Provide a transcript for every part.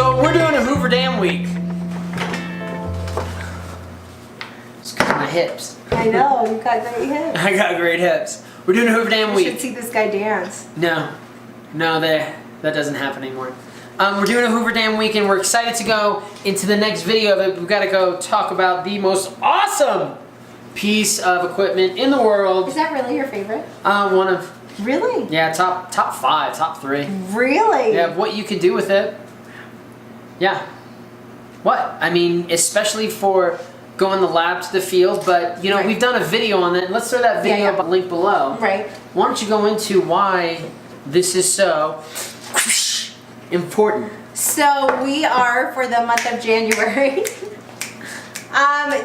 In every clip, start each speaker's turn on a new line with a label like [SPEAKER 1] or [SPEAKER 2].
[SPEAKER 1] So we're doing a Hoover Dam week. It's because of my hips.
[SPEAKER 2] I know, you've got great hips.
[SPEAKER 1] I got great hips. We're doing a Hoover Dam week.
[SPEAKER 2] You should see this guy dance.
[SPEAKER 1] No, that doesn't happen anymore. We're doing a Hoover Dam week and we're excited to go into the next video of it. We've got to go talk about the most awesome piece of equipment in the world.
[SPEAKER 2] Is that really your favorite?
[SPEAKER 1] One of...
[SPEAKER 2] Really?
[SPEAKER 1] Yeah, top 5, top 3.
[SPEAKER 2] Really?
[SPEAKER 1] Yeah, what you can do with it. Yeah. What? I mean, especially for going the lab to the field, but you know,
[SPEAKER 2] right.
[SPEAKER 1] We've done a video on that. Let's throw that video link below.
[SPEAKER 2] Right.
[SPEAKER 1] Why don't you go into why this is so important?
[SPEAKER 2] So we are, for the month of January,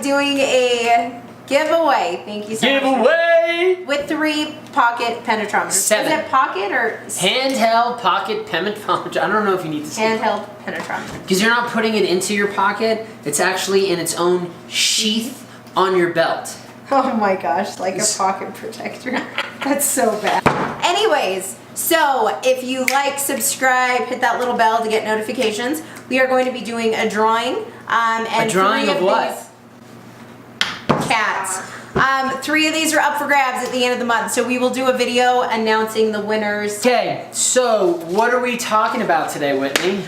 [SPEAKER 2] doing a giveaway. Thank you so much.
[SPEAKER 1] Giveaway!
[SPEAKER 2] With 3 pocket penetrometers.
[SPEAKER 1] 7.
[SPEAKER 2] Is it pocket or?
[SPEAKER 1] Handheld pocket penetrometer. I don't know if you need to say
[SPEAKER 2] handheld penetrometer.
[SPEAKER 1] because you're not putting it into your pocket. It's actually in its own sheath on your belt.
[SPEAKER 2] Oh my gosh, like a pocket protector. That's so bad. Anyways, so if you like, subscribe, hit that little bell to get notifications. We are going to be doing a drawing. And
[SPEAKER 1] a drawing
[SPEAKER 2] 3
[SPEAKER 1] of what?
[SPEAKER 2] These cats. 3 of these are up for grabs at the end of the month, so we will do a video announcing the winners.
[SPEAKER 1] Okay, so what are we talking about today, Whitney?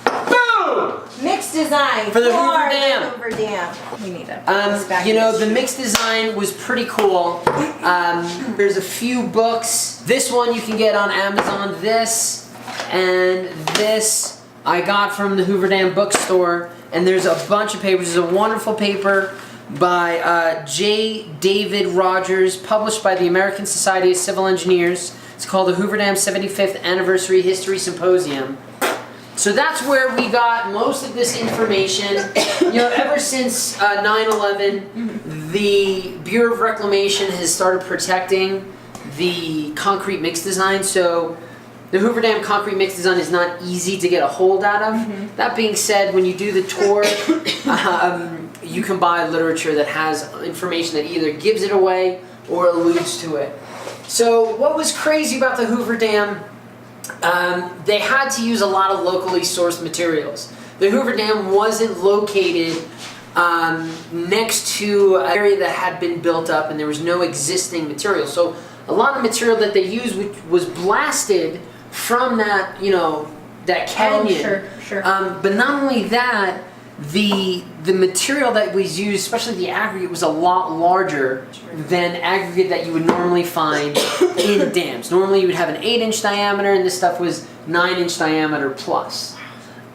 [SPEAKER 1] Boom!
[SPEAKER 2] Mixed design
[SPEAKER 1] for the Hoover Dam.
[SPEAKER 2] The Hoover Dam. We need to.
[SPEAKER 1] You know, the mixed design was pretty cool. There's a few books. This one you can get on Amazon. This and this I got from the Hoover Dam bookstore. And there's a bunch of papers. There's a wonderful paper by J. David Rogers, published by the American Society of Civil Engineers. It's called the Hoover Dam 75th Anniversary History Symposium. So that's where we got most of this information. You know, ever since 9/11, the Bureau of Reclamation has started protecting the concrete mix design. So the Hoover Dam concrete mix design is not easy to get a hold out of. That being said, when you do the tour, you can buy literature that has information that either gives it away or alludes to it. So what was crazy about the Hoover Dam, they had to use a lot of locally sourced materials. The Hoover Dam wasn't located next to an area that had been built up and there was no existing material. So a lot of material that they used was blasted from that, you know, that canyon.
[SPEAKER 2] Oh, sure.
[SPEAKER 1] But not only that, the material that was used, especially the aggregate, was a lot larger than aggregate that you would normally find in dams. Normally you would have an 8-inch diameter, and this stuff was 9-inch diameter plus.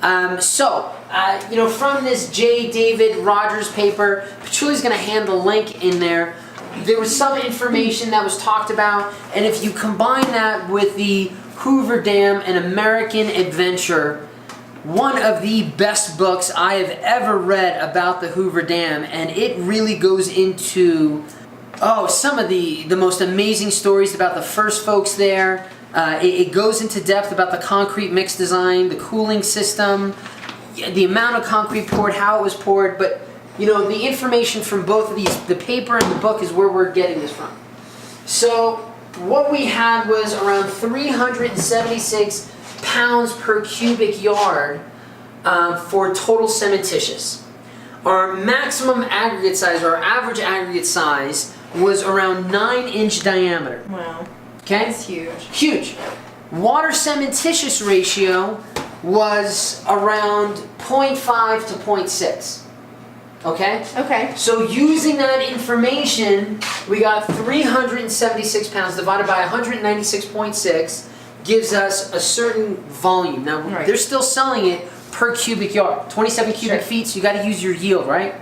[SPEAKER 1] You know, from this J. David Rogers paper, Pachuli's going to hand the link in there. There was some information that was talked about, and if you combine that with the Hoover Dam, An American Adventure, one of the best books I have ever read about the Hoover Dam, and it really goes into some of the most amazing stories about the first folks there. It goes into depth about the concrete mix design, the cooling system, the amount of concrete poured, how it was poured, but you know, the information from both of these, the paper and the book, is where we're getting this from. So what we had was around 376 pounds per cubic yard for total cementitious. Our maximum aggregate size, or our average aggregate size, was around 9-inch diameter.
[SPEAKER 2] Wow.
[SPEAKER 1] Okay?
[SPEAKER 2] That's huge.
[SPEAKER 1] Huge. Water cementitious ratio was around 0.5 to 0.6. Okay?
[SPEAKER 2] Okay.
[SPEAKER 1] So using that information, we got 376 pounds divided by 196.6 gives us a certain volume. Now, they're still selling it per cubic yard. 27 cubic feet, so you got to use your yield, right?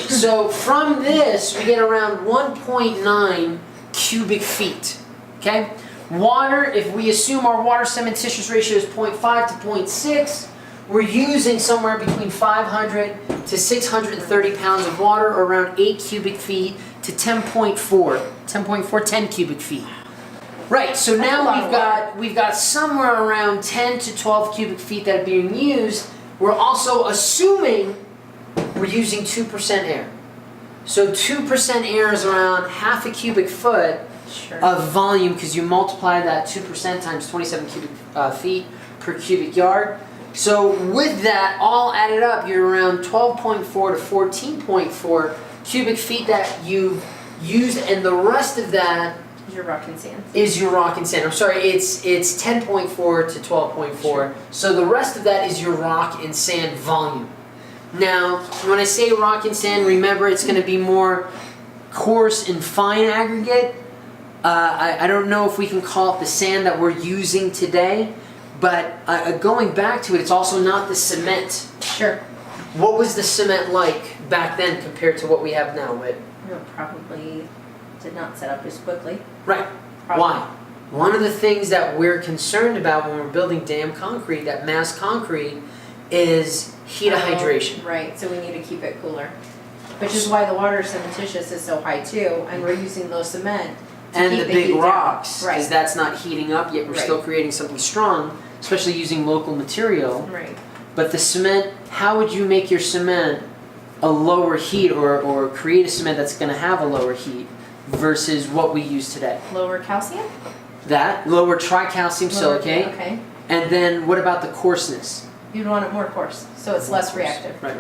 [SPEAKER 1] So from this, we get around 1.9 cubic feet. Okay? Water, if we assume our water cementitious ratio is 0.5 to 0.6, we're using somewhere between 500 to 630 pounds of water, or around 8 cubic feet to 10 cubic feet. Right, so now we've got somewhere around 10 to 12 cubic feet that are being used. We're also assuming we're using 2% air. So 2% air is around half a cubic foot of volume, because you multiply that 2% times 27 cubic feet per cubic yard. So with that all added up, you're around 12.4 to 14.4 cubic feet that you've used, and the rest of that
[SPEAKER 2] is your rock and sand.
[SPEAKER 1] Is your rock and sand. I'm sorry, it's 10.4 to 12.4. Sure. So the rest of that is your rock and sand volume. Now, when I say rock and sand, remember it's going to be more coarse and fine aggregate. I don't know if we can call it the sand that we're using today, but going back to it, it's also not the cement.
[SPEAKER 2] Sure.
[SPEAKER 1] What was the cement like back then compared to what we have now, Whit?
[SPEAKER 2] Probably did not set up as quickly.
[SPEAKER 1] Right.
[SPEAKER 2] Probably.
[SPEAKER 1] Why? One of the things that we're concerned about when we're building dam concrete, that mass concrete, is heat of hydration.
[SPEAKER 2] Right, so we need to keep it cooler. Which is why the water cementitious is so high too, and we're using low cement to
[SPEAKER 1] And
[SPEAKER 2] keep
[SPEAKER 1] the
[SPEAKER 2] the heat
[SPEAKER 1] big
[SPEAKER 2] down.
[SPEAKER 1] rocks, because
[SPEAKER 2] Right.
[SPEAKER 1] that's not heating up yet. We're
[SPEAKER 2] Right.
[SPEAKER 1] still creating something strong, especially using local material.
[SPEAKER 2] Right.
[SPEAKER 1] But the cement, how would you make your cement a lower heat, or create a cement that's going to have a lower heat versus what we use today?
[SPEAKER 2] Lower calcium?
[SPEAKER 1] That, lower tricalcium silicate.
[SPEAKER 2] Okay.
[SPEAKER 1] And then what about the coarseness?
[SPEAKER 2] You'd want it more coarse, so it's less reactive.
[SPEAKER 1] Right.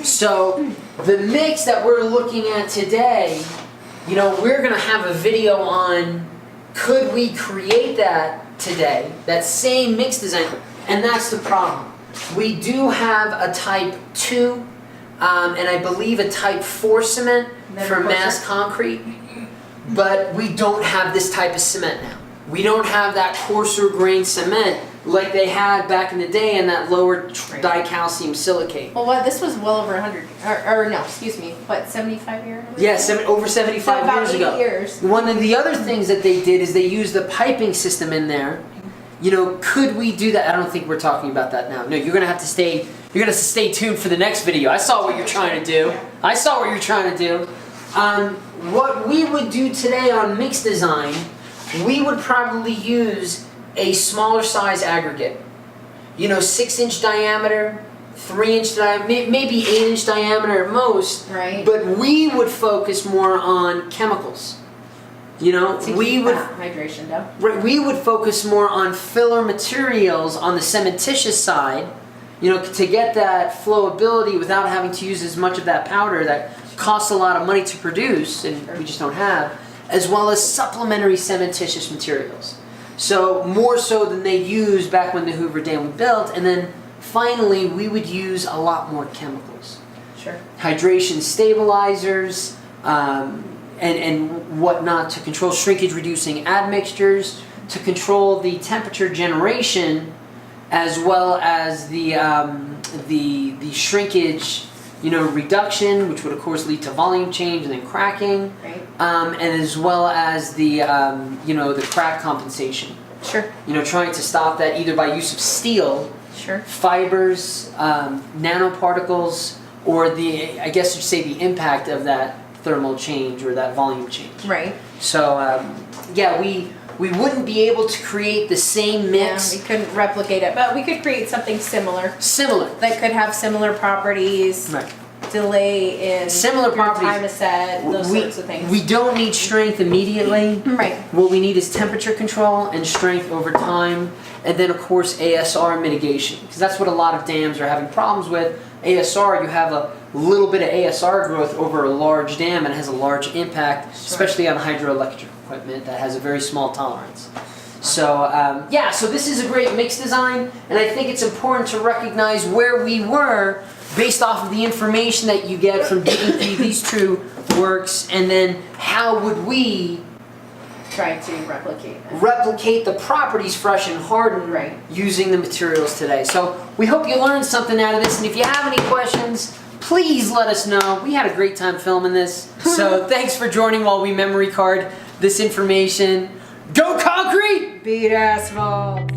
[SPEAKER 1] So the mix that we're looking at today, you know, we're going to have a video on could we create that today, that same mix design, and that's the problem. We do have a type 2 and I believe a type 4 cement for mass concrete, but we don't have this type of cement now. We don't have that coarser grain cement like they had back in the day in that lower dicalcium silicate.
[SPEAKER 2] Well, what, this was well over 100, or no, excuse me, what, 75 years?
[SPEAKER 1] Yeah, over 75
[SPEAKER 2] about
[SPEAKER 1] years
[SPEAKER 2] 80
[SPEAKER 1] ago.
[SPEAKER 2] years.
[SPEAKER 1] One of the other things that they did is they used the piping system in there. You know, could we do that? I don't think we're talking about that now. No, you're gonna have to stay. You're gonna have to stay tuned for the next video. I saw what you're trying to do. I saw what you're trying to do. What we would do today on mix design, we would probably use a smaller size aggregate. You know, 6-inch diameter, 3-inch diameter, maybe 8-inch diameter at most.
[SPEAKER 2] Right.
[SPEAKER 1] But we would focus more on chemicals. You know, we would
[SPEAKER 2] hydration down.
[SPEAKER 1] Right, we would focus more on filler materials on the cementitious side, you know, to get that flowability without having to use as much of that powder that costs a lot of money to produce and we just don't have, as well as supplementary cementitious materials. So more so than they used back when the Hoover Dam was built, and then finally we would use a lot more chemicals.
[SPEAKER 2] Sure.
[SPEAKER 1] Hydration stabilizers, and whatnot to control shrinkage reducing admixtures, to control the temperature generation, as well as the shrinkage, you know, reduction, which would of course lead to volume change and then cracking,
[SPEAKER 2] Right.
[SPEAKER 1] And as well as the you know, the crack compensation.
[SPEAKER 2] Sure.
[SPEAKER 1] You know, trying to stop that either by use of steel,
[SPEAKER 2] Sure.
[SPEAKER 1] fibers, nanoparticles, or the, I guess you'd say, the impact of that thermal change or that volume change.
[SPEAKER 2] Right.
[SPEAKER 1] So yeah, we wouldn't be able to create the same mix.
[SPEAKER 2] Yeah, we couldn't replicate it, but we could create something similar
[SPEAKER 1] Similar.
[SPEAKER 2] that could have similar properties,
[SPEAKER 1] Right.
[SPEAKER 2] delay in
[SPEAKER 1] Similar
[SPEAKER 2] your
[SPEAKER 1] properties.
[SPEAKER 2] time is set, those sorts of things.
[SPEAKER 1] We don't need strength immediately.
[SPEAKER 2] Right.
[SPEAKER 1] What we need is temperature control and strength over time, and then of course ASR mitigation, because that's what a lot of dams are having problems with. ASR, you have a little bit of ASR growth over a large dam and it has a large impact, especially on hydroelectric equipment that has a very small tolerance. So yeah, so this is a great mix design, and I think it's important to recognize where we were based off of the information that you get from digging through these two works, and then how would we
[SPEAKER 2] Try to replicate it.
[SPEAKER 1] replicate the properties fresh and hardened
[SPEAKER 2] Right.
[SPEAKER 1] using the materials today. So we hope you learned something out of this, and if you have any questions, please let us know. We had a great time filming this. So thanks for joining while we memory card this information. Go concrete!
[SPEAKER 2] Beat asphalt.